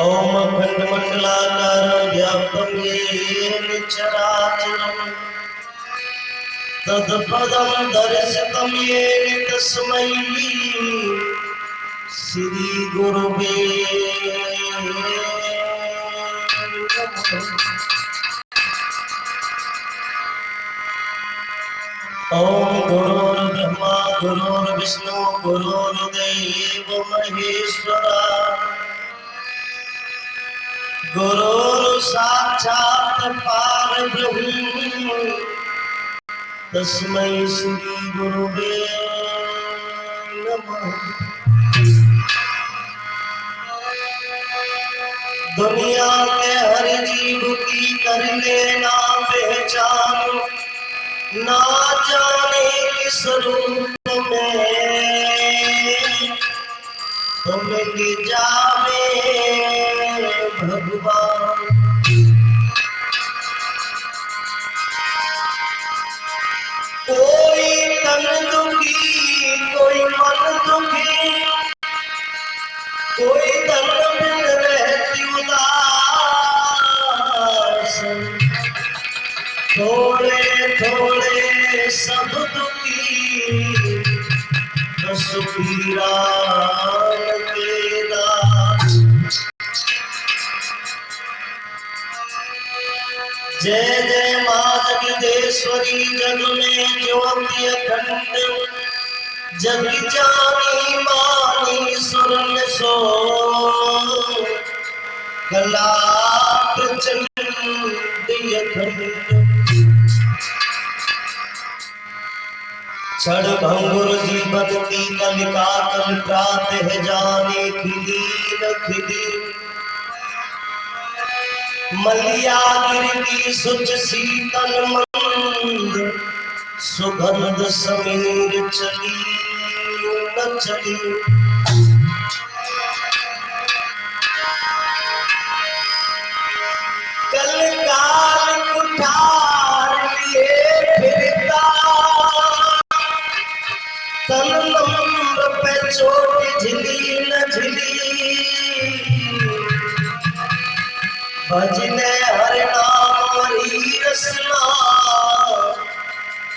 ओम अखंड मंडलाकारं व्याप्तं येन चराचरं तत्पदं दर्शितं येन तस्मै श्री गुरुवे नमः। ओम गुरुर्ब्रह्मा गुरुर्विष्णु गुरुर्देवो महेश्वरा गुरु साक्षात् परब्रह्म तस्मै श्री गुरुवे नमः। दुनिया के हर जीव की कर लेना पहचान, ना जाने किस रूप में तुम की जावे भगवान। कोई तन दुखी कोई मन दुखी, कोई तन बिन रहती उदास, थोड़े थोड़े सब दुखी सुखी राम के दास। जय जय मां जगदीश्वरी जग में ज्योति अखंड, जग जानी मानी सुरन सो कला प्रचंड अखंड। क्षण भंगुर जीवन की कलिका कल प्रात है जाने खिली न खिली, मलिया गिर की सुच शीतल मंद, सुगंध समीर चली न चली। कल काल कुठार लिए फिरता, तन नम्र पे चोट झिली न झिली, भजने हर नाम हरि रसना,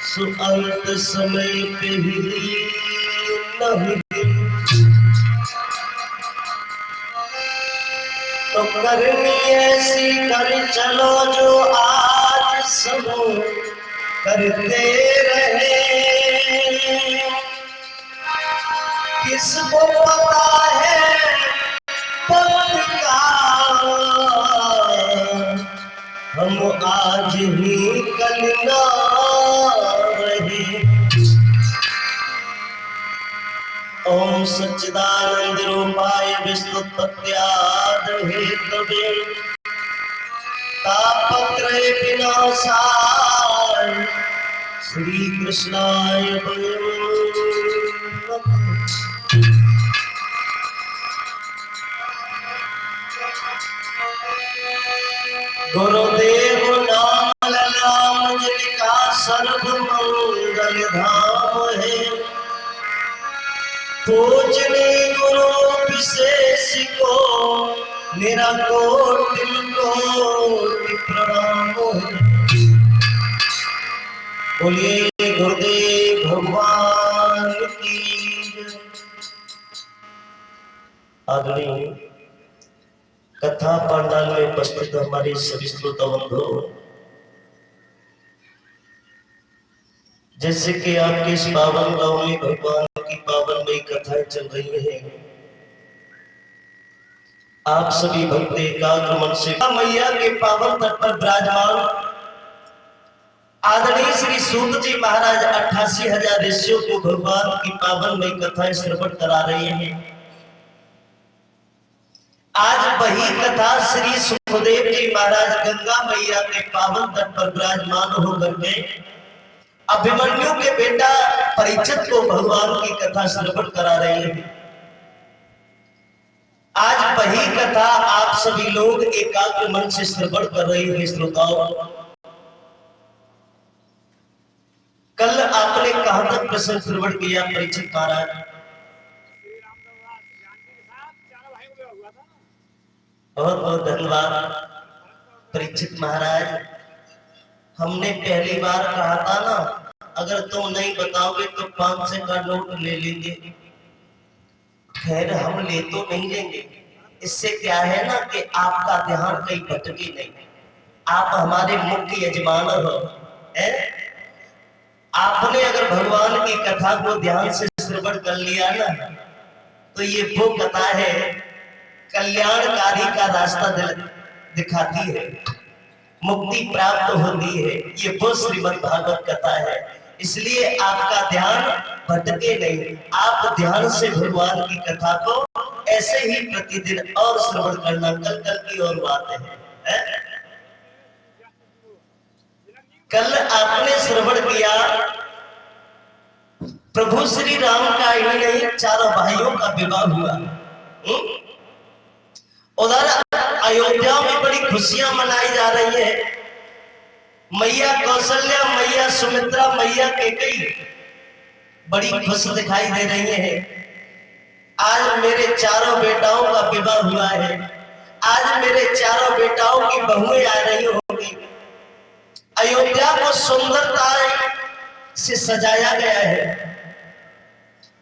सुअंत समय पे हिली न हिली। तो करनी ऐसी कर चलो जो आज सब करते रहे, किसको पता है पथ का हम आज ही कल ना रहे। ओम सच्चिदानंद रूपाय विष्णुपत्यादहे तवे तापत्रय विनाशाय श्री कृष्णाय वयं नमः। गुरुदेव नाम नाम जिनका सर्व मंगल धाम है, पूजने गुरु विशेष को मेरा कोटि कोटि प्रणाम है। बोलिए गुरुदेव भगवान की। आदरणीय कथा पंडाल में उपस्थित हमारे सभी श्रोता बंधु, जैसे कि आपके इस पावन गांव में भगवान की पावनमयी कथाएं चल रही हैं, आप सभी भक्त एकाग्र मन से मैया के पावन तट पर विराजमान आदरणीय श्री सूत जी महाराज 88,000 ऋषियों को भगवान की पावनमयी कथाएं श्रवण करा रहे हैं। आज वही कथा श्री सुखदेव जी महाराज गंगा मैया के पावन तट पर विराजमान होकर के अभिमन्यु के बेटा परीक्षित को भगवान की कथा श्रवण करा रहे हैं। आज वही कथा आप सभी लोग एकाग्र मन से श्रवण कर रहे हैं। श्रोताओं, कल आपने कहां तक प्रसंग श्रवण किया परीक्षित महाराज? बहुत बहुत धन्यवाद परीक्षित महाराज। हमने पहली बार कहा था ना, अगर तुम नहीं बताओगे तो 500 का नोट ले लेंगे। खैर हम ले तो नहीं लेंगे, इससे क्या है ना कि आपका ध्यान कहीं भटके नहीं। आप हमारे मुख्य यजमान हो, है? आपने अगर भगवान की कथा को ध्यान से श्रवण कर लिया ना, तो ये वो कथा है, कल्याणकारी का रास्ता दिखाती है, मुक्ति प्राप्त होती है। ये वो श्रीमद् भागवत कथा है, इसलिए आपका ध्यान भटके नहीं। आप ध्यान से भगवान की कथा को ऐसे ही प्रतिदिन और श्रवण करना। कल कल की और बात है? कल आपने श्रवण किया प्रभु श्री राम का ही नहीं, चारों भाइयों का विवाह हुआ। उधर अयोध्या में बड़ी खुशियां मनाई जा रही है। मैया कौशल्या, मैया सुमित्रा, मैया कैकेयी बड़ी खुश दिखाई दे रही है। आज मेरे चारों बेटाओं का विवाह हुआ है, आज मेरे चारों बेटाओं की बहुएं आ रही होंगी। अयोध्या को सुंदरता से सजाया गया है।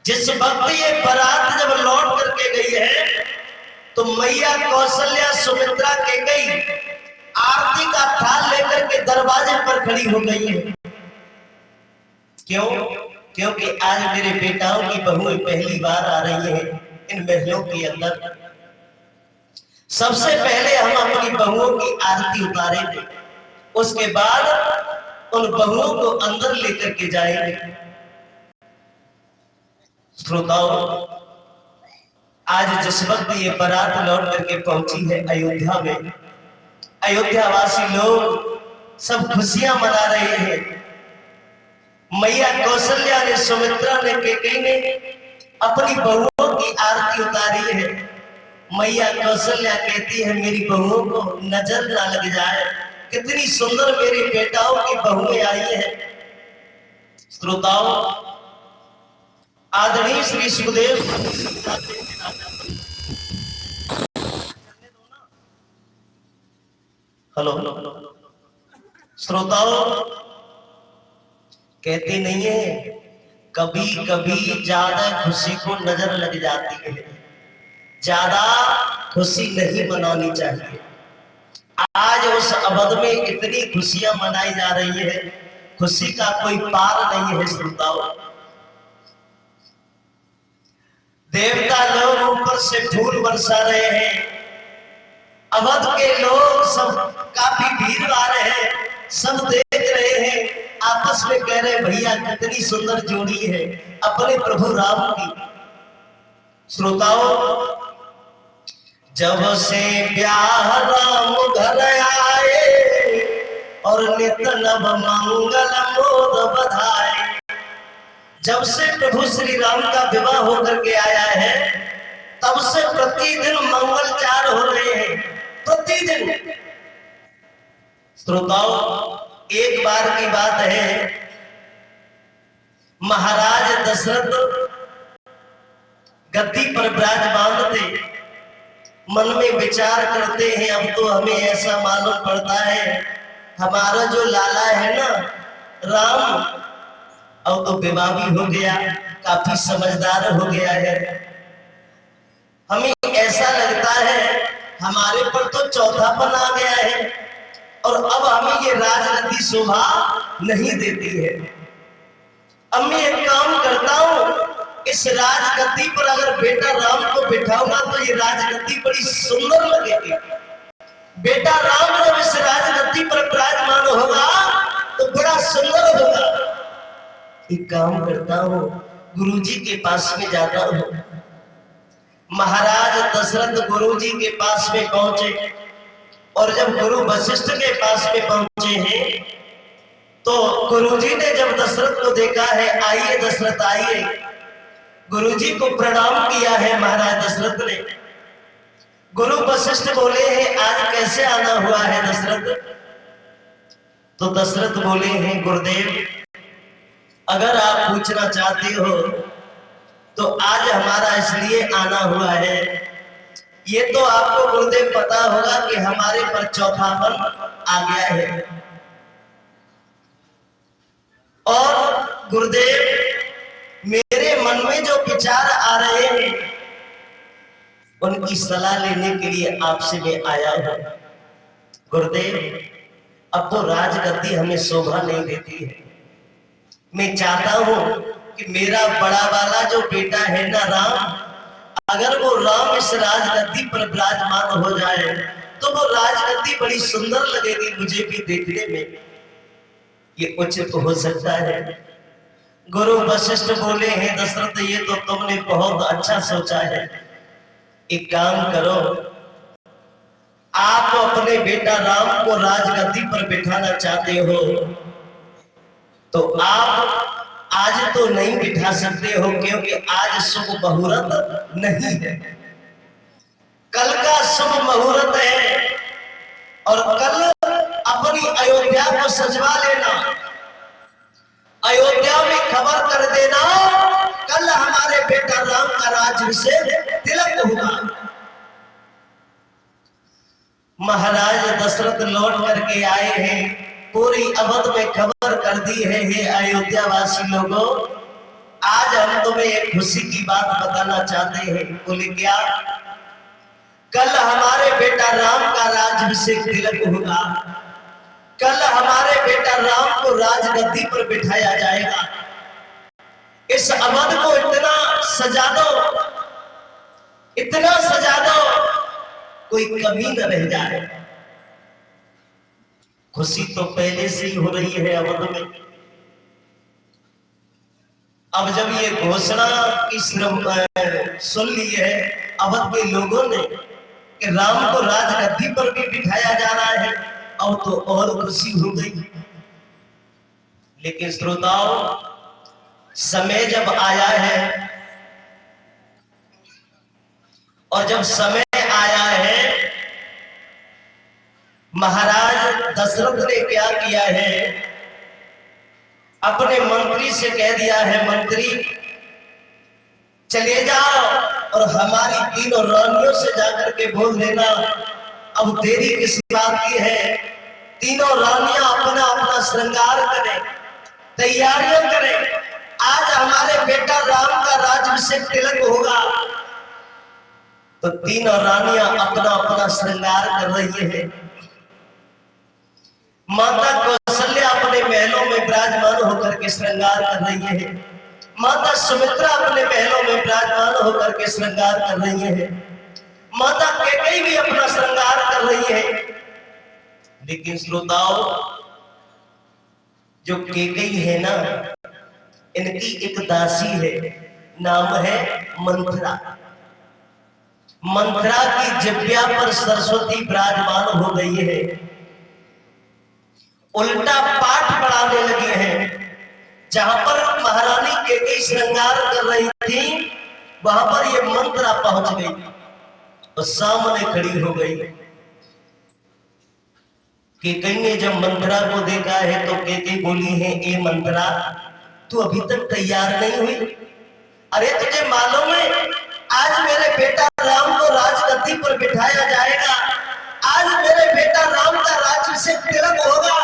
जिस वक्त ये बारात जब लौट करके गई है, तो मैया कौशल्या, सुमित्रा कैकेयी आरती का थाल लेकर के दरवाजे पर खड़ी हो गई है। क्यों? क्योंकि आज मेरे बेटाओं की बहुएं पहली बार आ रही हैं इन महलों के अंदर। सबसे पहले हम अपनी बहुओं की आरती उतारेंगे, उसके बाद उन बहुओं को अंदर लेकर के जाएंगे। श्रोताओं, आज जिस वक्त ये बारात लौट करके पहुंची है अयोध्या में, अयोध्यावासी लोग सब खुशियां मना रहे हैं। मैया कौशल्या ने, सुमित्रा ने, कैकेयी ने अपनी बहुओं की आरती उतारी है। मैया कौशल्या कहती है मेरी बहुओं को नजर ना लग जाए, कितनी सुंदर मेरे बेटाओं की बहुएं आई है। श्रोताओं, आदरणीय श्री सुखदेव हेलो श्रोताओं, कहते नहीं है कभी कभी ज्यादा खुशी को नजर लग जाती है। ज्यादा खुशी नहीं मनानी चाहिए। आज उस अवध में इतनी खुशियां मनाई जा रही है, खुशी का कोई पार नहीं है। श्रोताओं, देवता लोग ऊपर से फूल बरसा रहे हैं, अवध के लोग सब काफी भीड़ आ रहे हैं, सब देख रहे हैं, आपस में कह रहे भैया कितनी सुंदर जोड़ी है अपने प्रभु राम की। श्रोताओं, जब से ब्याह राम घर आए और नित नव मंगल मोद बधाए, जब से प्रभु श्री राम का विवाह होकर के आया है, तब से प्रतिदिन मंगलचार हो रहे हैं, प्रतिदिन। श्रोताओं, एक बार की बात है, महाराज दशरथ गद्दी पर विराजमान थे। मन में विचार करते हैं, अब तो हमें ऐसा मालूम पड़ता है हमारा जो लाला है ना राम, अब तो विवाह भी हो गया, काफी समझदार हो गया है। हमें ऐसा लगता है हमारे पर तो चौथापन आ गया है और अब हमें ये राजगद्दी शोभा नहीं देती है। अब मैं एक काम करता हूं, इस राजगद्दी पर अगर बेटा राम को बिठाऊंगा तो ये राजगद्दी बड़ी सुंदर लगेगी। बेटा राम जब इस राजगद्दी पर विराजमान होगा तो बड़ा सुंदर होगा। एक काम करता हूं, गुरुजी के पास में जाता हूं। महाराज दशरथ गुरुजी के पास में पहुंचे और जब गुरु वशिष्ठ के पास में पहुंचे हैं, तो गुरुजी ने जब दशरथ को देखा है, आइए दशरथ आइए, गुरुजी को प्रणाम किया है महाराज दशरथ ने। गुरु वशिष्ठ बोले हैं आज कैसे आना हुआ है दशरथ? तो दशरथ बोले हैं गुरुदेव, अगर आप पूछना चाहते हो तो आज हमारा इसलिए आना हुआ है, ये तो आपको गुरुदेव पता होगा कि हमारे पर चौथापन आ गया है। और गुरुदेव मेरे मन में जो विचार आ रहे हैं उनकी सलाह लेने के लिए आपसे मैं आया हूं। गुरुदेव अब वो राजगद्दी हमें शोभा नहीं देती है। मैं चाहता हूं कि मेरा बड़ा वाला जो बेटा है ना राम, अगर वो राम इस राजगद्दी पर विराजमान हो जाए तो वो राजगद्दी बड़ी सुंदर लगेगी मुझे भी देखने में। ये उचित हो सकता है। गुरु वशिष्ठ बोले हैं दशरथ ये तो तुमने बहुत अच्छा सोचा है। एक काम करो, आप अपने बेटा राम को राजगद्दी पर बिठाना चाहते हो तो आप आज तो नहीं बिठा सकते हो, क्योंकि आज शुभ मुहूर्त नहीं है। कल का शुभ मुहूर्त है और कल अपनी अयोध्या को सजवा लेना, अयोध्या में खबर कर देना कल हमारे बेटा राम का राज्याभिषेक तिलक होगा। महाराज दशरथ लौट करके आए हैं, पूरी अवध में खबर कर दी है, हे अयोध्या वासी लोगों, आज हम तुम्हें एक खुशी की बात बताना चाहते हैं। बोले क्या? कल हमारे बेटा राम का राज्याभिषेक तिलक होगा। कल हमारे बेटा राम को राजगद्दी पर बिठाया जाएगा। इस अवध को इतना सजा दो, इतना सजा दो, कोई कमी न रह जाए। खुशी तो पहले से ही हो रही है अवध में। अब जब ये घोषणा की सुन ली है अवध के लोगों ने कि राम को राजगद्दी पर भी बिठाया जा रहा है, अब तो और खुशी हो गई। लेकिन श्रोताओं, समय जब आया है और जब समय आया है, महाराज दशरथ ने क्या किया है, अपने मंत्री से कह दिया है, मंत्री चले जाओ और हमारी तीनों रानियों से जाकर के बोल देना अब देरी किस बात की है। तीनों रानियां अपना अपना श्रृंगार करें, तैयारियां करें, आज हमारे बेटा राम का राज्याभिषेक तिलक होगा। तो तीनों रानियां अपना अपना श्रृंगार कर रही है। माता कौशल्या अपने महलों में विराजमान होकर के श्रृंगार कर रही है। माता सुमित्रा अपने महलों में विराजमान होकर के श्रृंगार कर रही है। माता कैकेयी भी अपना श्रृंगार कर रही है। लेकिन श्रोताओं, जो कैकेयी है ना, इनकी एक दासी है, नाम है मंथरा। मंथरा की जिह्वा पर सरस्वती विराजमान हो गई है, उल्टा पाठ पढ़ाने लगे हैं। जहां पर महारानी कैकेयी श्रृंगार कर रही थी, वहां पर ये मंथरा पहुंच गई और सामने खड़ी हो गई। कैकेयी ने जब मंथरा को देखा है तो कैकेयी बोली है, ए मंथरा, तू अभी तक तैयार नहीं हुई? अरे तुझे मालूम है आज मेरे बेटा राम को राजगद्दी पर बिठाया जाएगा, आज मेरे बेटा राम का राज्याभिषेक तिलक होगा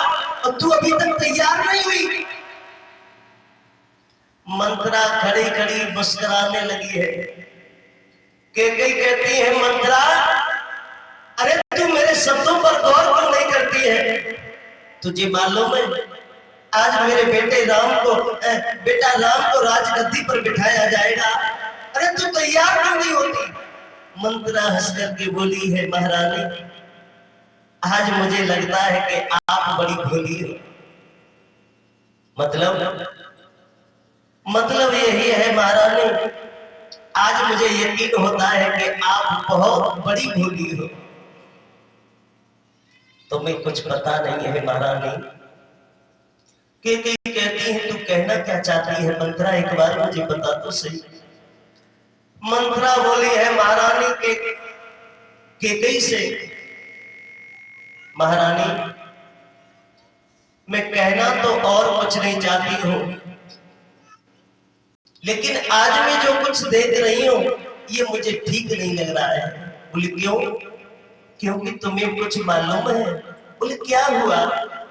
और तू अभी तक तैयार नहीं हुई? मंथरा खड़ी खड़ी मुस्कुराने लगी है। कैकेयी कहती है, मंथरा अरे तू मेरे शब्दों पर गौर क्यों नहीं करती है? तुझे मालूम है आज मेरे बेटा राम को राजगद्दी पर बिठाया जाएगा, अरे तू तैयार क्यों नहीं होती? मंथरा हंस करके बोली है, महारानी आज मुझे लगता है कि आप बड़ी भोली हो। मतलब यही है महारानी, आज मुझे यकीन होता है कि आप बहुत बड़ी भोली हो। तुम्हें कुछ पता नहीं है महारानी। कैकेयी कहती है, तू कहना क्या चाहती है मंथरा, एक बार मुझे बता तो सही। मंथरा बोली है महारानी के कैकेयी से, महारानी मैं कहना तो और कुछ नहीं चाहती हूं, लेकिन आज मैं जो कुछ देख रही हूं ये मुझे ठीक नहीं लग रहा है। बोले क्यों? क्योंकि तुम्हें कुछ मालूम है? बोले क्या हुआ,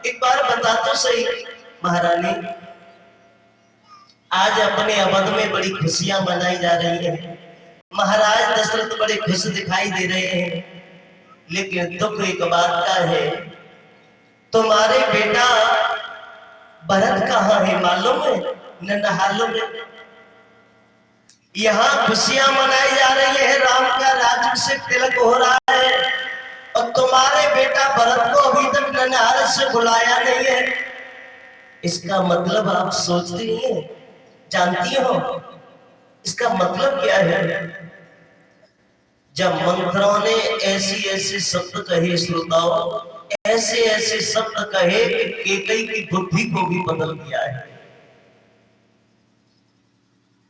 एक बार बता तो सही। महारानी, आज अपने अवध में बड़ी खुशियां मनाई जा रही हैं। महाराज दशरथ बड़े खुश दिखाई दे रहे हैं, लेकिन दुख एक बात का है, तुम्हारे बेटा भरत कहाँ है मालूम है? नन्हालों में। यहाँ खुशियां मनाई जा रही है, राम का राज्याभिषेक तिलक हो रहा है, और तुम्हारे बेटा भरत को अभी तक नन्हाल से बुलाया नहीं है। इसका मतलब आप सोचती हैं, जानती हो इसका मतलब क्या है? जब मंत्रों ने ऐसी ऐसी शब्द कहे, श्रोताओ, ऐसे ऐसे शब्द कहे कि केकई की बुद्धि को भी बदल दिया है।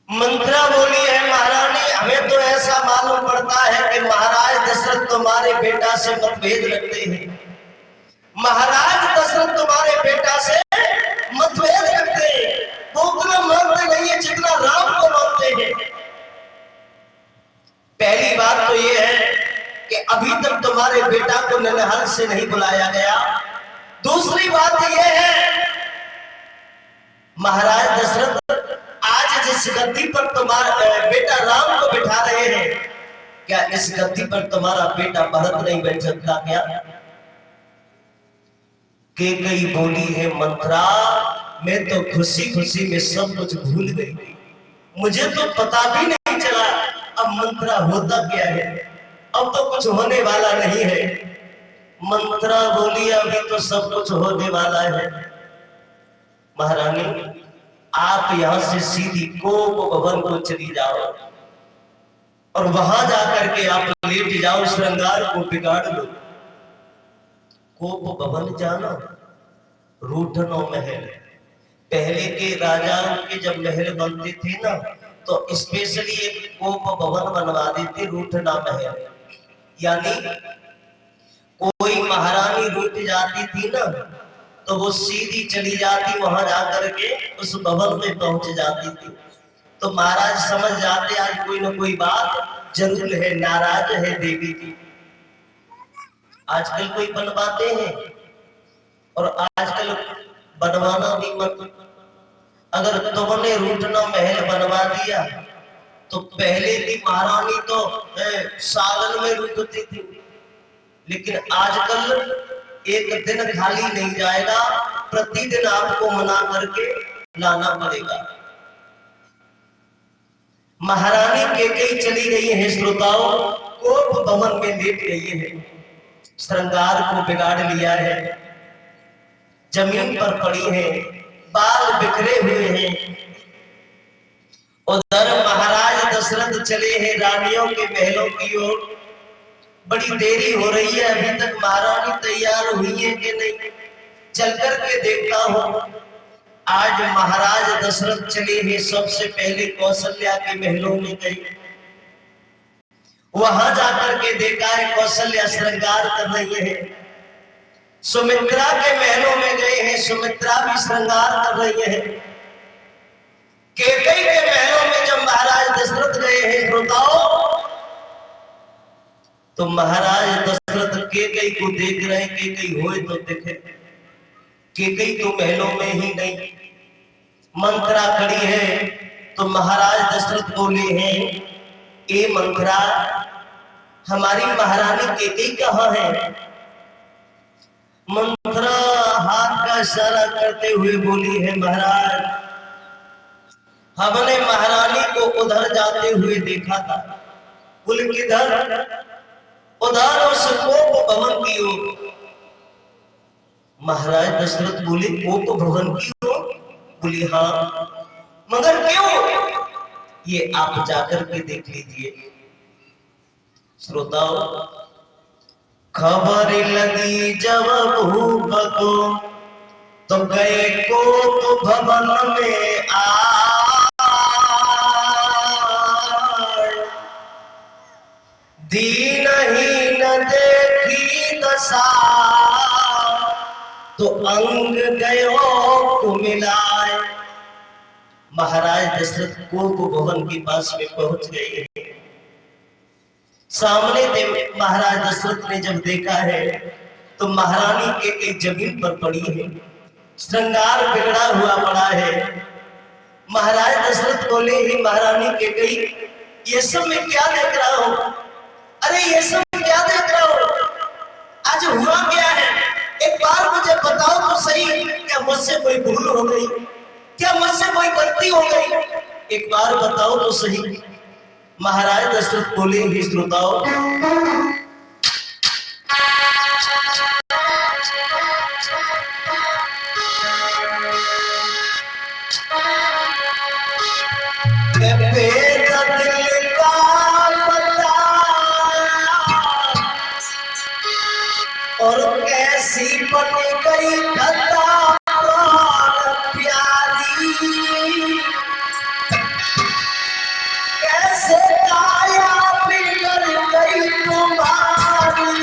मंत्रा बोली है, महारानी हमें तो ऐसा मालूम पड़ता है कि महाराज दशरथ तुम्हारे बेटा से मतभेद रखते हैं। महाराज दशरथ तुम्हारे बेटा से मतभेद रखते हैं, वो उतना मानते नहीं है जितना राम को मानते हैं। पहली बात तो ये है कि अभी तक तुम्हारे बेटा को नन्हाल से नहीं बुलाया गया। दूसरी बात ये है, महाराज दशरथ आज जिस गद्दी पर तुम्हारा बेटा राम को बिठा रहे हैं, क्या इस गद्दी पर तुम्हारा बेटा भरत नहीं बैठ सकता क्या? केकई बोली है, मंत्रा मैं तो खुशी खुशी में सब कुछ भूल गई, मुझे तो पता भी नहीं चला अब मंत्रा होता क्या है, अब तो कुछ होने वाला नहीं है। मंत्रा बोली अभी तो सब कुछ होने वाला है। महारानी, आप यहां से सीधी कोप भवन को चली जाओ और वहां जाकर के आप लेट जाओ, श्रृंगार को बिगाड़ लो। कोप भवन जाना, रूठनो महल। पहले के राजाओं के जब महल बनते थे ना, तो स्पेशली एक कोप भवन बनवा देते, रूठना महल। यानी कोई महारानी रूठ जाती थी ना, तो वो सीधी चली जाती, वहां जाकर के उस भवन में पहुंच जाती थी। तो महाराज समझ जाते आज कोई ना कोई बात जरूर है, नाराज है देवी की। आजकल कोई बनवाते हैं, और आजकल बनवाना भी मत। अगर तुमने रूठना महल बनवा दिया तो पहले की महारानी तो सालन में रूठती थी, लेकिन आजकल एक दिन खाली नहीं जाएगा, प्रतिदिन आपको मना करके लाना पड़ेगा। महारानी केकई चली गई है, श्रोताओं, कोप भवन में लेट गई है, श्रृंगार को बिगाड़ लिया है, जमीन पर पड़ी है, बाल बिखरे हुए हैं। उधर महाराज दशरथ चले हैं रानियों के महलों की ओर। बड़ी देरी हो रही है, अभी तक महारानी तैयार हुई है कि नहीं, चल करके देखता हूं। आज महाराज दशरथ चले हैं, सबसे पहले कौशल्या के महलों में गए, वहां जाकर के देखा है कौशल्या श्रृंगार कर रही है। सुमित्रा के महलों में गए हैं, सुमित्रा भी श्रृंगार कर रही है। केकई के महलों में जब महाराज दशरथ गए हैं, श्रोताओ, तो महाराज दशरथ केकई को देख रहे हैं, केकई होए तो देखे, केकई तो महलों में ही नहीं, मंत्रा खड़ी है। तो महाराज दशरथ बोले हैं, ए मंत्रा, हमारी महारानी केकई कहाँ है? मंत्रा हाथ का इशारा करते हुए बोली है, महाराज हमने महारानी को उधर जाते हुए देखा था। बोले किधर? उधर उस कोप भवन की ओर। महाराज दशरथ बोले कोप भवन की ओर? बोली हाँ, मगर क्यों? ये आप जाकर के देख लीजिए। श्रोताओ, खबर लगी जब भूप को, तो गए कोप भवन में दीनहीन देखी दशा, तो अंग गयो को मिलाए। महाराज दशरथ कोप भवन के पास में पहुंच गए। सामने महाराज दशरथ ने जब देखा है तो महारानी के एक जमीन पर पड़ी है, श्रृंगार बिगड़ा हुआ पड़ा है। महाराज दशरथ बोले, ही महारानी के गई, ये सब मैं क्या देख रहा हूं? अरे ये सब क्या देख रहा हूं? आज हुआ क्या है? एक बार मुझे बताओ तो सही, क्या मुझसे कोई भूल हो गई? क्या मुझसे कोई गलती हो गई? एक बार बताओ तो सही। महाराज दशरथ बोले, ही श्रोताओ, और कैसी बन गई खता प्यारी, कैसे काया बिगड़ गई तुम्हारी।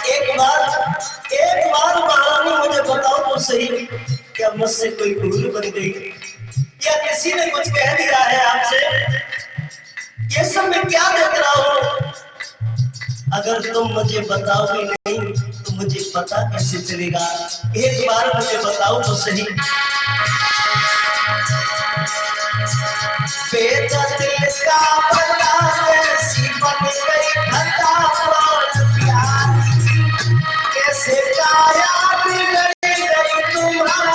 एक बार महारानी मुझे बताओ तो सही, क्या मुझसे कोई भूल बन गई या किसी ने कुछ कह दिया है आपसे? ये सब मैं क्या देख रहा हूं? अगर तुम मुझे बताओगे नहीं तो मुझे पता कैसे चलेगा? एक बार मुझे बताओ तो सही। बेटा दिल का पता कैसी बन गई खता प्यारी, कैसे काया बिगड़ गई तुम्हारी।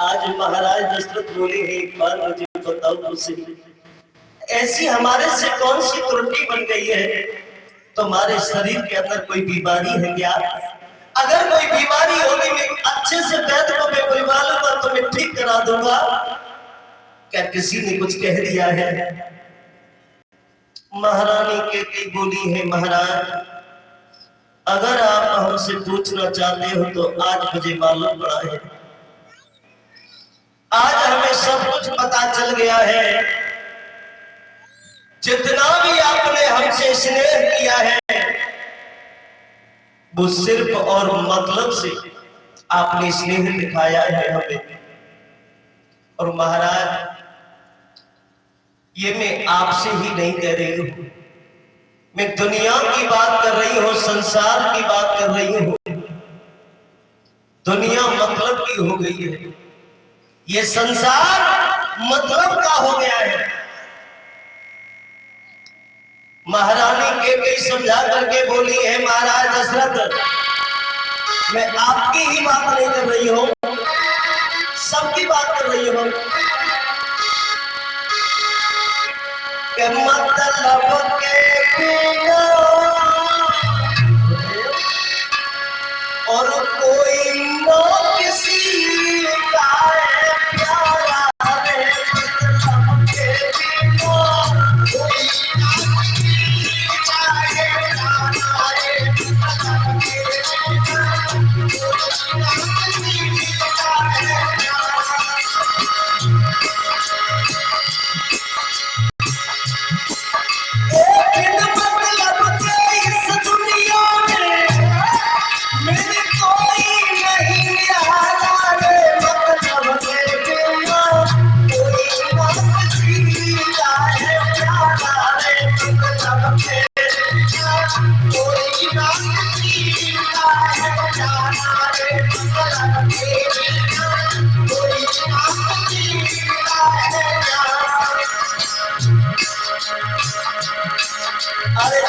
आज महाराज दशरथ बोले, एक बार मुझे बताओ तो सही, ऐसी हमारे से कौन सी त्रुटि बन गई है? तुम्हारे शरीर के अंदर कोई बीमारी है क्या? अगर कोई बीमारी होगी मैं अच्छे से वैद्य को मैं बुलवा लूंगा तो मैं ठीक करा दूंगा। क्या किसी ने कुछ कह दिया है? महारानी के बोली है, महाराज अगर आप हमसे पूछना चाहते हो तो आज मुझे मालूम पड़ा है, आज हमें सब कुछ पता चल गया है। जितना भी आपने हमसे स्नेह किया है वो सिर्फ और मतलब से आपने स्नेह दिखाया है हमें। और महाराज ये मैं आपसे ही नहीं कह रही हूं, मैं दुनिया की बात कर रही हूं, संसार की बात कर रही हूं। दुनिया मतलब की हो गई है, ये संसार मतलब का हो गया है। महारानी के कई समझा करके बोली है, महाराज दशरथ मैं आपकी ही बात नहीं कर रही हूं, सबकी बात कर रही हूं। के मतलब के बिना और कोई न किसी का प्यार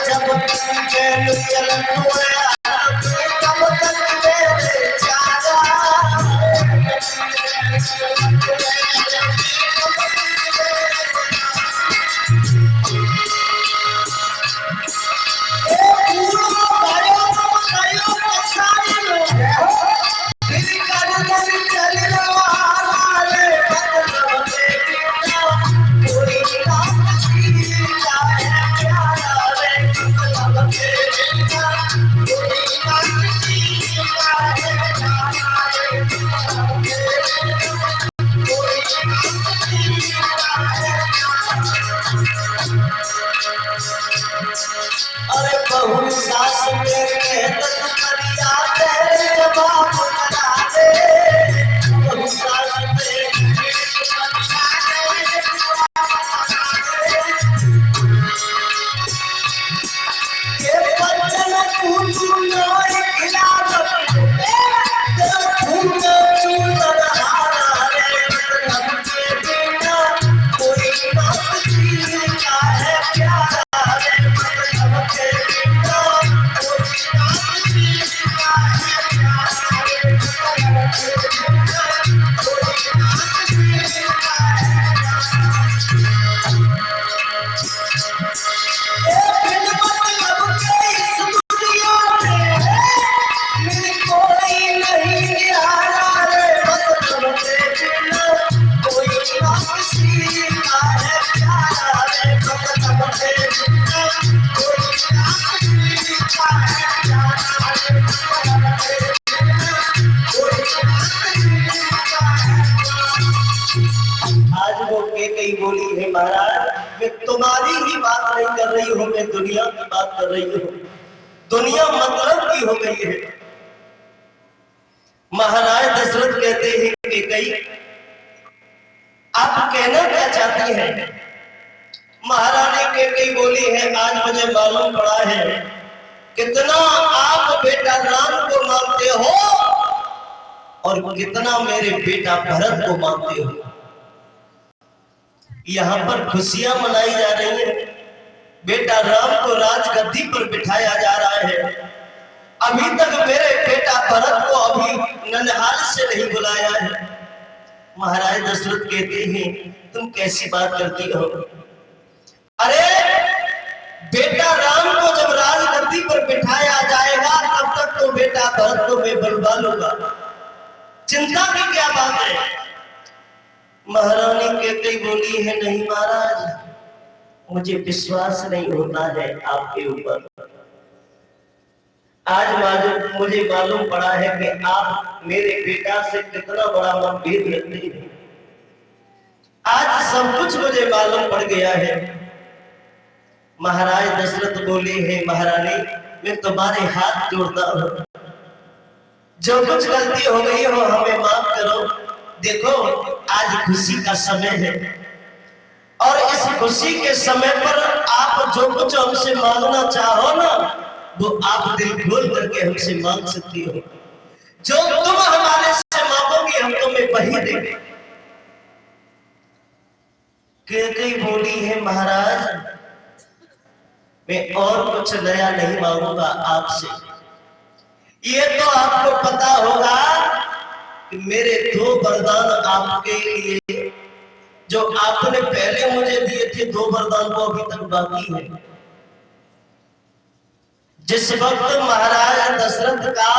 जब मैं चलन हुआ कब तक मेरे चारा अरे बहु सास मेरे करिया तेरे जवाब बना दे बहु सास ये बचन कुछ नहीं खिलावत तेरा फूल चूतर हारा रे हमके बिना कोई बात जीता है प्यारा रे हमके बिना कोई बात जीता है प्यारा रे हमके बिना कोई बात जीता आज वो कई बोली है महाराज मैं तुम्हारी ही बात नहीं कर रही हूँ मैं दुनिया की बात कर रही हूँ दुनिया मतलब की हो गई है। महाराज दशरथ कहते हैं कि कई आप कहना क्या चाहती हैं। महारानी के कई बोली है आज मुझे मालूम पड़ा है कितना आप बेटा राम को मानते हो और कितना मेरे बेटा भरत को मानते हो। यहाँ पर खुशियां मनाई जा रही है बेटा राम को राजगद्दी पर बिठाया जा रहा है। अभी तक मेरे बेटा भरत को अभी ननिहाल से नहीं बुलाया है। महाराज दशरथ कहते हैं तुम कैसी बात करती हो। अरे बेटा राम को जब राजगद्दी पर बिठाया जाएगा तब तक तो बेटा भरत को मैं बुलवा लूंगा चिंता की क्या बात है। महारानी कहते बोली है नहीं महाराज मुझे विश्वास नहीं होता है आपके ऊपर। आज मुझे मालूम पड़ा है कि आप मेरे बेटा से कितना बड़ा मतभेद रखते हैं। आज सब कुछ मुझे मालूम पड़ गया है। महाराज दशरथ बोले हैं महारानी मैं तुम्हारे हाथ जोड़ता हूं जो कुछ गलती हो गई हो हमें माफ करो। देखो आज खुशी का समय है और इस खुशी के समय पर आप जो कुछ हमसे मांगना चाहो ना वो आप दिल खोल करके हमसे मांग सकती हो। जो तुम हमारे से मांगोगी हम तुम्हें वही देंगे। कई बोली है महाराज मैं और कुछ नया नहीं मांगूंगा आपसे। ये तो आपको पता होगा कि मेरे दो वरदान आपके लिए जो आपने पहले मुझे दिए थे दो वरदान को अभी तक बाकी है। जिस वक्त महाराज दशरथ का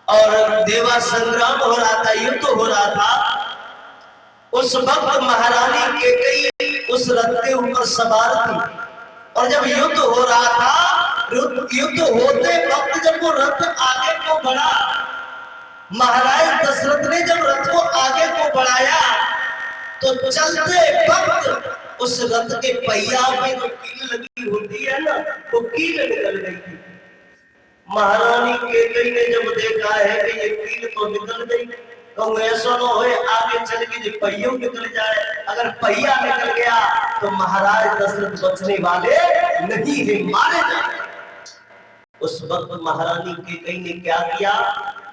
और देवा संग्राम हो रहा था युद्ध हो रहा था उस वक्त महारानी कैकेयी उस रथ के ऊपर सवार थी और जब युद्ध हो रहा था युद्ध होते वक्त जब वो रथ आगे को बढ़ा महाराज दशरथ ने जब रथ को आगे को बढ़ाया तो चलते वक्त उस रथ के पहिया में जो कील लगी होती है ना वो कील निकल गई थी। महारानी कैकेयी ने जब देखा है कि ये कील तो निकल गई तो ऐसा न हो आगे चल के जो पहियों निकल जाए। अगर पहिया निकल गया तो महाराज दशरथ बचने वाले नहीं है मारे जाए। उस वक्त महारानी कैकेयी ने क्या किया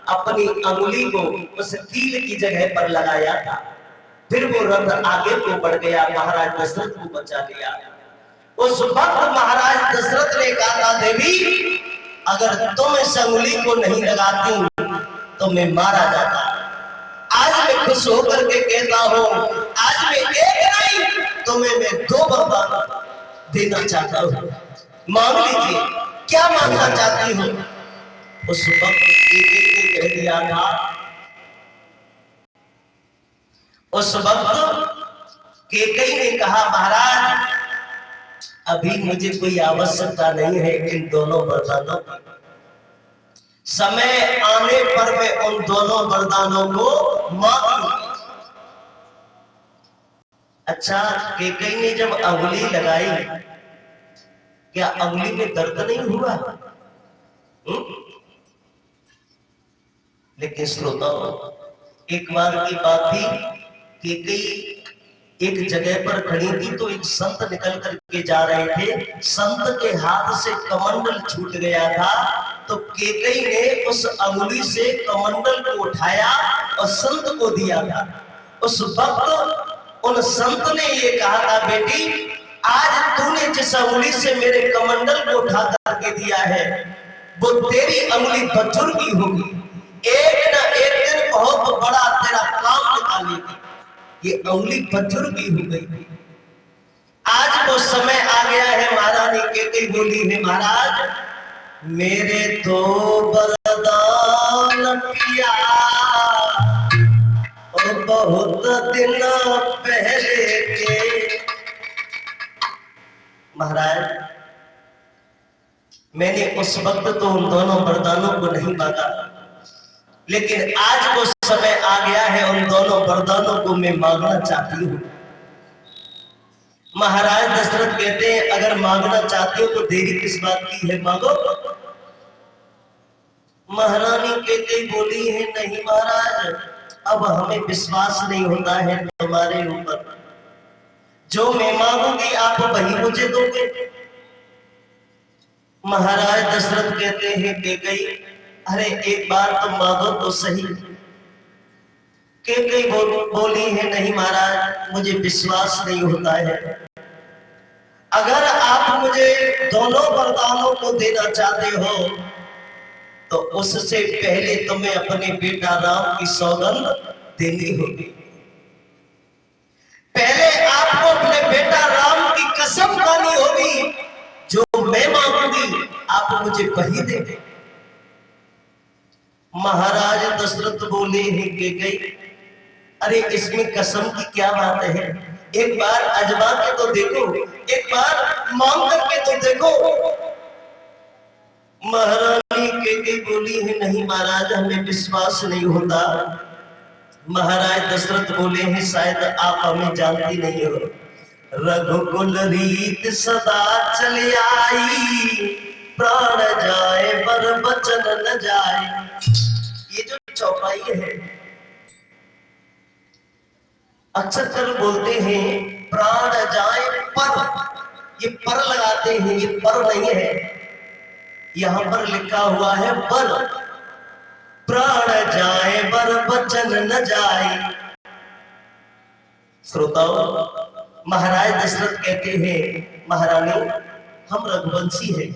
अपनी अंगुली को उस कील की जगह पर लगाया था। फिर वो रथ आगे को बढ़ गया महाराज दशरथ को बचा लिया। उस वक्त महाराज दशरथ ने कहा, देवी अगर तुम इस अंगुली को नहीं लगाती तो मैं मारा जाता। आज मैं खुश होकर के कहता हूं, आज मैं एक नहीं तुम्हें मैं 2 वरदान देना चाहता हूं, मांग लीजिए, क्या मांगना चाहती हो। उस वक्त ने कह दिया था, उस वक्त केकई ने कहा, महाराज अभी मुझे कोई आवश्यकता नहीं है इन दोनों वरदानों की, समय आने पर मैं उन दोनों वरदानों को मांग लूंगी। अच्छा, केकई ने जब अंगुली लगाई, क्या अंगुली में दर्द नहीं हुआ? लेकिन श्रोताओ, एक बार की बात थी, केकई एक जगह पर खड़ी थी तो एक संत निकल करके जा रहे थे, संत के हाथ से कमंडल छूट गया था, तो केकई ने उस अंगुली से कमंडल को उठाया और संत को दिया था। उस वक्त उन संत ने ये कहा था, बेटी आज तूने जिस अंगुली से मेरे कमंडल को उठा करके दिया है वो तेरी अंगुली बजुर्ग की होगी, एक न एक दिन बहुत बड़ा तेरा काम निकालेगी, ये अंगुली पत्थर की हो गई। आज वो समय आ गया है। महारानी केकई बोली है, महाराज मेरे तो वरदान किया और बहुत दिन पहले के। महाराज मैंने उस वक्त तो उन दोनों वरदानों को नहीं मांगा, लेकिन आज वो समय आ गया है, उन दोनों वरदानों को मैं मांगना चाहती हूँ। महाराज दशरथ कहते हैं, अगर मांगना चाहते हो तो देरी किस बात की है, मांगो। महारानी केकई बोली है, नहीं महाराज अब हमें विश्वास नहीं होता है तुम्हारे ऊपर, जो मैं मांगूंगी आप वही मुझे दोगे। महाराज दशरथ कहते हैं, केकई अरे एक बार तो मांगो तो सही। केकई बोली है, नहीं महाराज मुझे विश्वास नहीं होता है, अगर आप मुझे दोनों वरदानों को देना चाहते हो तो उससे पहले तुम्हें अपने बेटा राम की सौगंध देनी होगी। पहले आपको अपने बेटा राम की कसम खानी होगी, जो मैं मांगूंगी आप मुझे वही देंगे। महाराज दशरथ बोले हैं, केकई अरे इसमें कसम की क्या बात है, एक बार आजमा के तो देखो, एक बार मांग करके तो देखो। महारानी केकई बोली है, नहीं महाराज हमें विश्वास नहीं होता। महाराज दशरथ बोले हैं, शायद आप हमें जानती नहीं हो, रघुकुल रीत सदा चली आई, प्राण जाए पर वचन न जाए। ये जो चौपाई है, अक्सर कर बोलते हैं प्राण जाए पर, ये पर लगाते हैं, ये पर नहीं है, यहां पर लिखा हुआ है पर। प्राण जाए पर वचन न जाए। श्रोताओ, महाराज दशरथ कहते हैं, महारानी हम रघुवंशी हैं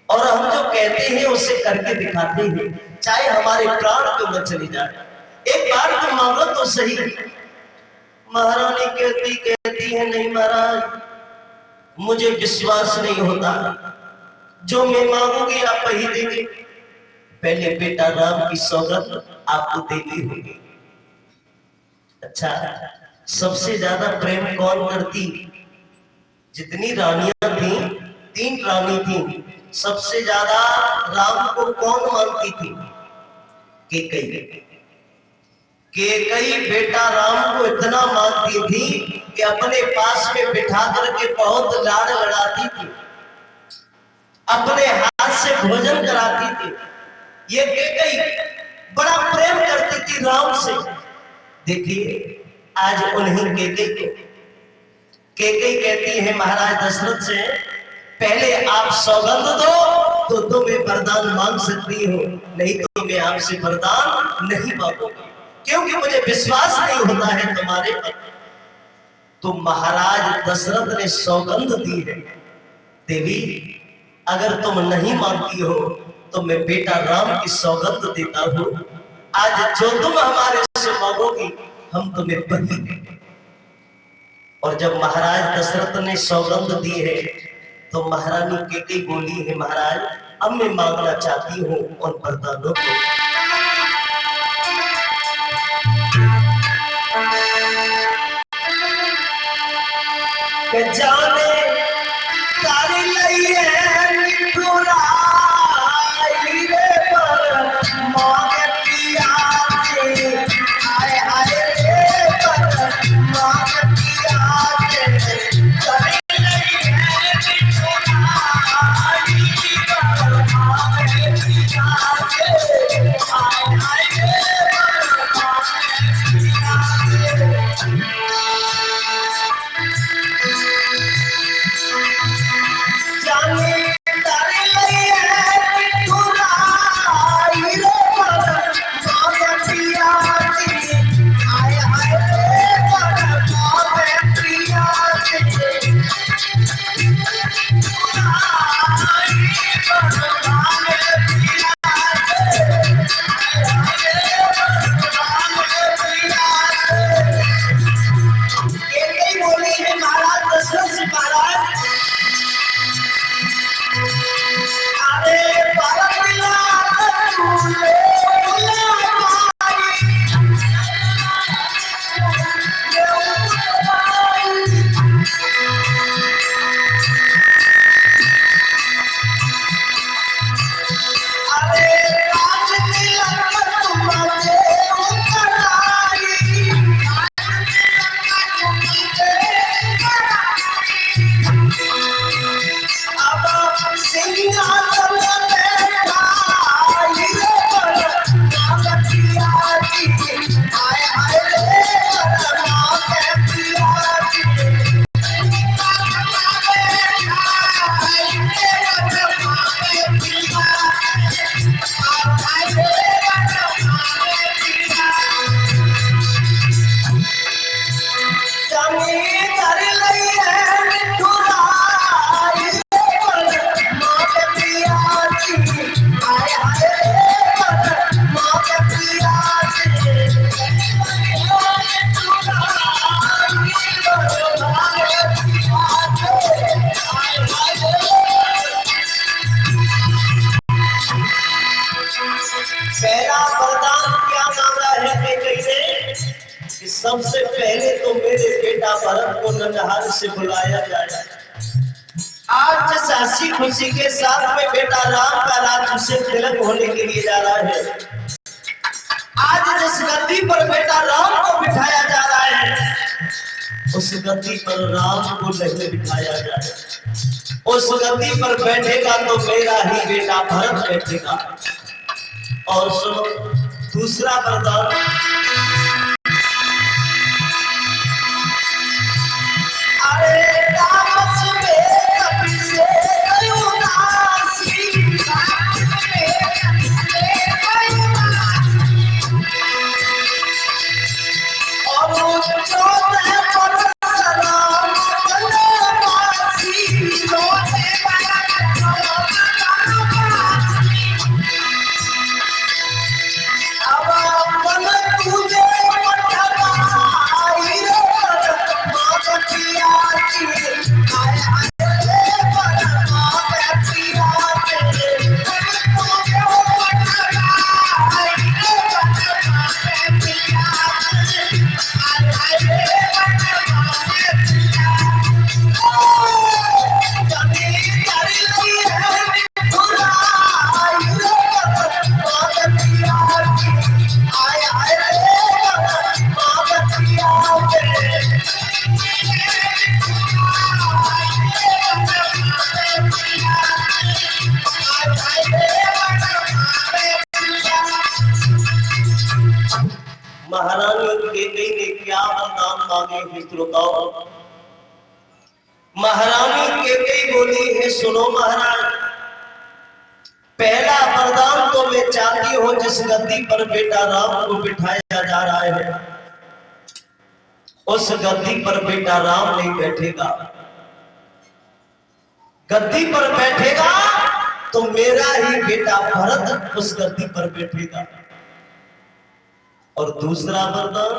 और हम जो कहते हैं उसे करके दिखाते हैं, चाहे हमारे प्राण क्यों न चली जाए, एक बार तो मांगो तो सही। महारानी कहती है, नहीं महाराज मुझे विश्वास नहीं होता, जो मैं मांगूंगी आप वही देंगे। पहले बेटा राम की सौगंध आपको देनी होगी। अच्छा, सबसे ज्यादा प्रेम कौन करती? जितनी रानियां थी, 3 रानी थी, सबसे ज्यादा राम को कौन मानती थी? केकई। केकई बेटा राम को इतना मानती थी कि अपने पास में बिठा करके बहुत लाड लड़ाती थी, अपने हाथ से भोजन कराती थी। ये केकई बड़ा प्रेम करती थी राम से। देखिए आज उन्हीं केकई को केकई कहती है महाराज दशरथ से, पहले आप सौगंध दो तो तुम्हें वरदान मांग सकती हो, नहीं तो मैं आपसे वरदान नहीं मांगूंगी, क्योंकि मुझे विश्वास नहीं होता है तुम्हारे पर। तो महाराज दशरथ ने सौगंध दी है, देवी अगर तुम नहीं मानती हो तो मैं बेटा राम की सौगंध देता हूं, आज जो तुम हमारे से मांगोगी हम तुम्हें पति देंगे। और जब महाराज दशरथ ने सौगंध दी है तो महारानी केकई बोली है, महाराज अब मैं मांगना चाहती हूँ उन वरदानों को। जाने तारी लइए मिठुराई रे पर मांगे पिया के, आए आए रे पर मांगे पिया के, तारी लइए मिठुराई पर मांगे पिया के, आए आए रे पर मांगे पिया के। जाने तारे लइए मिठुराई रे पर मांगे पिया के, आए आए रे पर मांगे पिया के, मिठुराई पर मांगे पिया के, आए आए रे पर मांगे पिया के। केकई बोली है महाराज दशरथ से, महाराज अरे परमिला तूले अरे राज तिलक तुम्हारे उतराई, अब सिंहासन बैठाई रे पर मांगे पिया की, आए आए रे पर मांगे पिया की, बैठाई रे पर मांगे पिया की, आए रे पर मांगे पिया की। जाने तारे लइए मिठुराई रे पर मांगे पिया की, आए आए रे पर मांगे पिया की, मिठुराई पर मांगे पिया की, आए आए रे। पहला वरदान क्या मांगा है केकई ने कि सबसे पहले तो मेरे बेटा भरत को नंदहार से बुलाया जाए। आज जिस हंसी खुशी के साथ में बेटा राम का राज्य से तिलक होने के लिए जा रहा है, आज जिस गद्दी पर बेटा राम को बिठाया जा रहा है, उस गद्दी पर राम को नहीं बिठाया जाए। उस गद्दी पर बैठेगा तो मेरा ही बेटा भरत बैठेगा। और सुनो दूसरा वरदान, अरे तापस में कभी से उदासी, तापस में कभी से उदासी, और 14 बरस राम वनवासी, 14 बरस वनवासी, अब मन तुझे पठवाई रे पर मांगे पिया की, आए आए रे पर मांगे पिया के, तुझे पठवाई रे पर मांगे पिया के, आए आए रे पर मांगे पिया के। जाने तारी लइए मिठुराई रे पर मांगे पिया की, आए आए रे पर मांगे पिया के, महारानी केकई ने क्या वरदान मांगे हैं श्रोताओं। महारानी केकई बोली है, सुनो महाराज पहला वरदान तो मैं चाहती हूं जिस गद्दी पर बेटा राम को बिठाया जा रहा है, उस गद्दी पर बेटा राम नहीं बैठेगा। गद्दी पर बैठेगा तो मेरा ही बेटा भरत उस गद्दी पर बैठेगा। और दूसरा वरदान,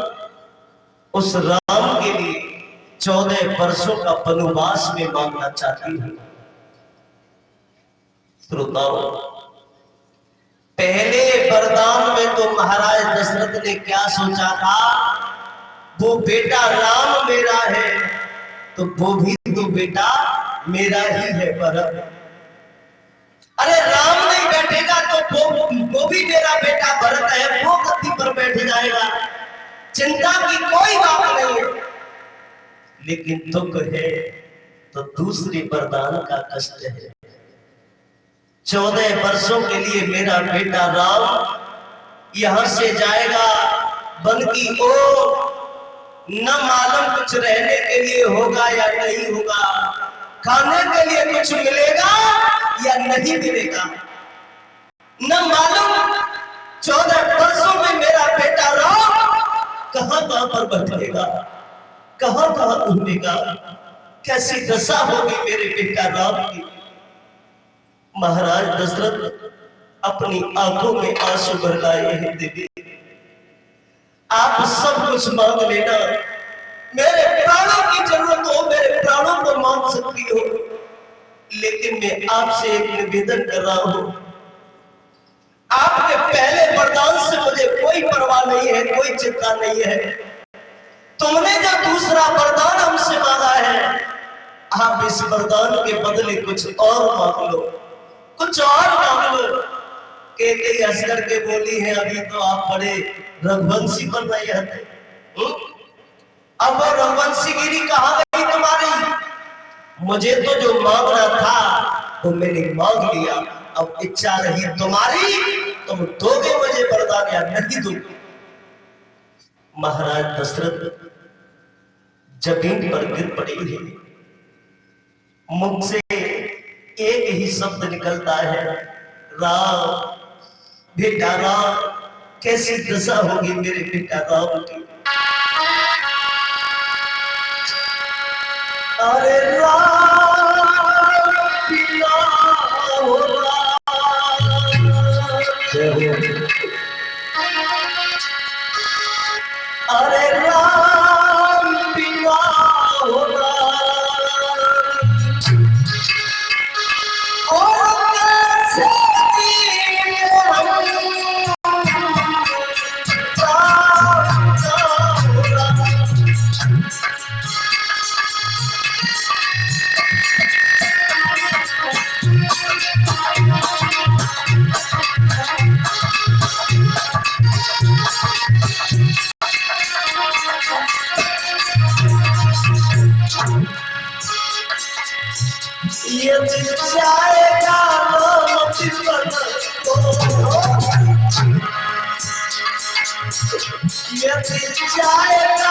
उस राम के लिए 14 वर्षों का वनवास में मांगना चाहती हूं। श्रोताओं, पहले वरदान में तो महाराज दशरथ ने क्या सोचा था, वो बेटा राम मेरा है तो वो भी तो बेटा मेरा ही है भरत। अरे राम नहीं बैठेगा तो वो भी मेरा बेटा भरत है, वो गद्दी पर बैठ जाएगा, चिंता की कोई बात नहीं है। लेकिन दुख है तो दूसरे वरदान का कष्ट है। 14 वर्षों के लिए मेरा बेटा राम यहां से जाएगा वन की ओर, न मालूम कुछ रहने के लिए होगा या नहीं होगा, खाने के लिए कुछ मिलेगा या नहीं मिलेगा, न मालूम। 14 वर्षों में मेरा बेटा राम कहां पर बैठेगा, कहां घूमेगा, कैसी दशा होगी मेरे बेटा राम की। महाराज दशरथ अपनी आंखों में आंसू भर लाए हैं। देवी, आप सब कुछ मांग लेना, मेरे प्राणों की जरूरत हो, मेरे प्राणों को मांग सकती हो, लेकिन मैं आपसे एक निवेदन कर रहा हूं। आपके पहले वरदान से मुझे कोई परवाह नहीं है, कोई चिंता नहीं है। तुमने जो दूसरा वरदान हमसे मांगा है, आप इस वरदान के बदले कुछ और मांग लो, कुछ और मांग लो। कहते हंस करके बोली है, अभी तो आप बड़े रघुवंशी बन रहे हैं। अब रघुवंशीगिरी कहां गई तुम्हारी? मुझे तो जो मांगना था वो मैंने मांग लिया, अब इच्छा रही तुम्हारी, तुम दोगे मुझे वरदान या नहीं दोगे? महाराज दशरथ जमीन पर गिर पड़े हैं, मुख से एक ही शब्द निकलता है, राम बेटा राम। कैसी दशा होगी मेरे बेटा राम की। अरे राम बिना हो अरे राम बिना हो अरे राम बिना यदि जाएगा यदि जाएगा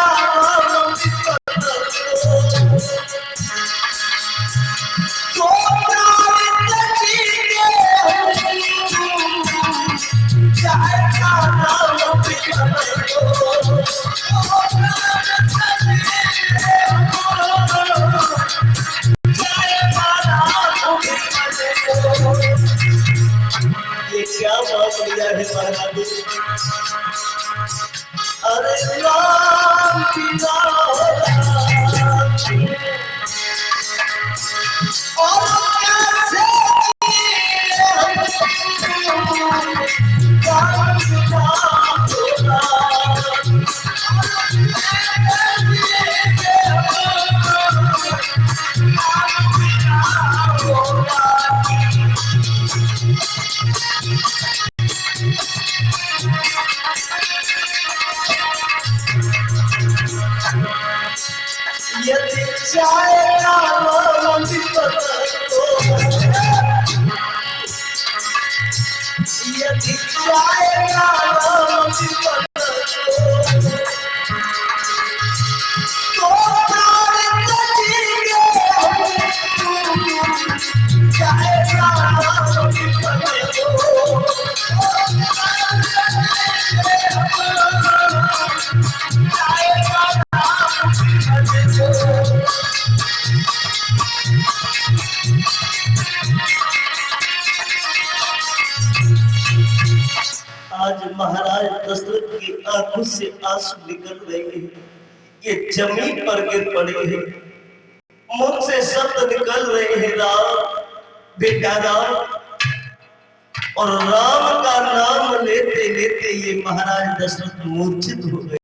तो प्राण तजीगे जाएगा आज महाराज दशरथ की आंखों से आंसू निकल रहे हैं, ये जमीन पर गिर पड़े हैं, मुंह से शब्द निकल रहे हैं राम, बेटा राम। और राम का नाम लेते लेते ये महाराज दशरथ मूर्छित हो गए।